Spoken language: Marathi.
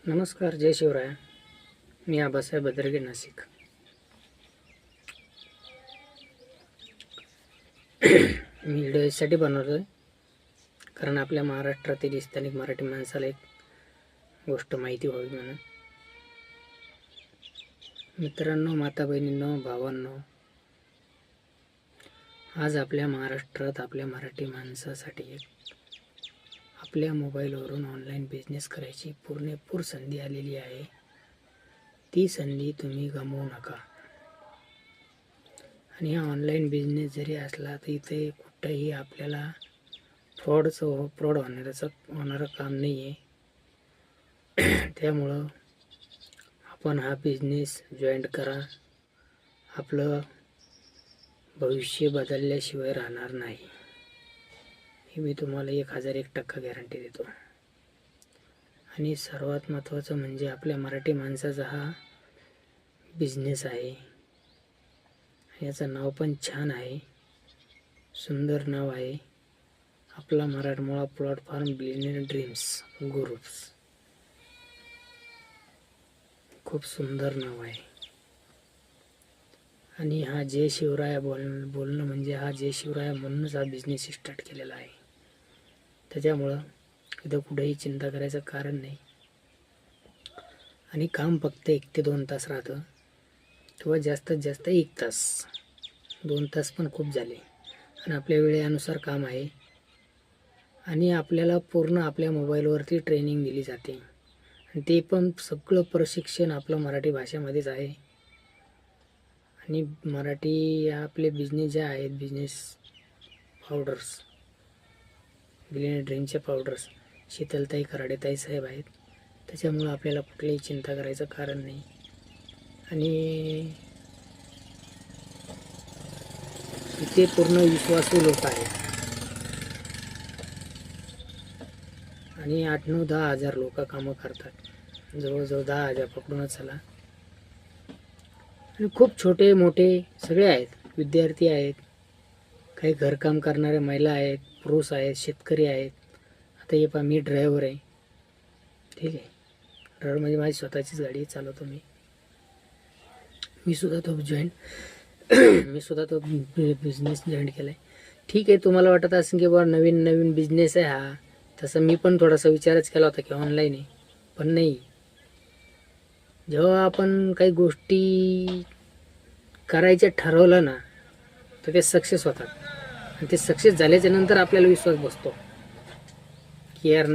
नमस्कार, जय शिवराय. मी आबासाहेब बदरगे, नाशिक. मी व्हिडिओ यासाठी बनवतो आहे कारण आपल्या महाराष्ट्रातील स्थानिक मराठी माणसाला एक गोष्ट माहिती व्हावी म्हणून. मित्रांनो, माता बहिणींनो, भावांनो, आज आपल्या महाराष्ट्रात आपल्या मराठी माणसासाठी आपल्या मोबाईलवरून ऑनलाईन बिझनेस करायची पूर्णपूर संधी आलेली आहे. ती संधी तुम्ही गमावू नका. आणि हा ऑनलाईन बिझनेस जरी असला तर इथे कुठंही आपल्याला फ्रॉड होणारं काम नाही आहे. त्यामुळं आपण हा बिझनेस जॉईन करा. आपलं भविष्य बदलल्याशिवाय राहणार नाही, हे मी तुम्हाला 1001% गॅरंटी देतो. आणि सर्वात महत्त्वाचं म्हणजे आपल्या मराठी माणसाचा हा बिझनेस आहे. याचं नाव पण छान आहे, सुंदर नाव आहे. आपला मराठमोळा प्लॅटफॉर्म बिलियनियर ड्रीम्स ग्रुप्स. खूप सुंदर नाव आहे. आणि हा जय शिवराय बोलणं म्हणजे हा जय शिवराय म्हणूनच हा बिझनेस स्टार्ट केलेला आहे. त्याच्यामुळं इथं कुठेही चिंता करायचं कारण नाही. आणि काम फक्त 1 ते 2 तास राहतं, किंवा जास्तीत जास्त 1 तास. 2 तास पण खूप झाले. आणि आपल्या वेळेनुसार काम आहे. आणि आपल्याला पूर्ण आपल्या मोबाईलवरती ट्रेनिंग दिली जाते. आणि ते पण सगळं प्रशिक्षण आपलं मराठी भाषेमध्येच आहे. आणि मराठी आपले बिझनेस जे आहेत, business powders, billionaire ड्रीमचे powders, Sheetaltai कराडेताई साहेब आहेत. त्याच्यामुळं आपल्याला कुठलीही चिंता करायचं कारण नाही. आणि इथे पूर्ण विश्वासू लोक आहेत. आणि 8-9-10 हजार लोक कामं करतात. जवळजवळ 10,000 पकडूनच चला. आणि खूप छोटे मोठे सगळे आहेत. विद्यार्थी आहेत, काही घरकाम करणारे महिला आहेत, पुरुष आहेत, शेतकरी आहेत. आता हे पहा, मी ड्रायव्हर आहे. ठीक आहे, ड्रायव्हर म्हणजे माझी स्वतःचीच गाडी चालवतो मी सुद्धा तो बिझनेस जॉईन केला आहे. ठीक आहे, तुम्हाला वाटत असेल की बा नवीन बिझनेस आहे हा. तसं मी पण थोडासा विचारच केला होता की ऑनलाईन आहे, पण नाही. जेव्हा आपण काही गोष्टी करायच्या ठरवलं ना, तर ते सक्सेस होतात. आणि ते सक्सेस झाल्याच्या नंतर आपल्याला विश्वास बसतो की यार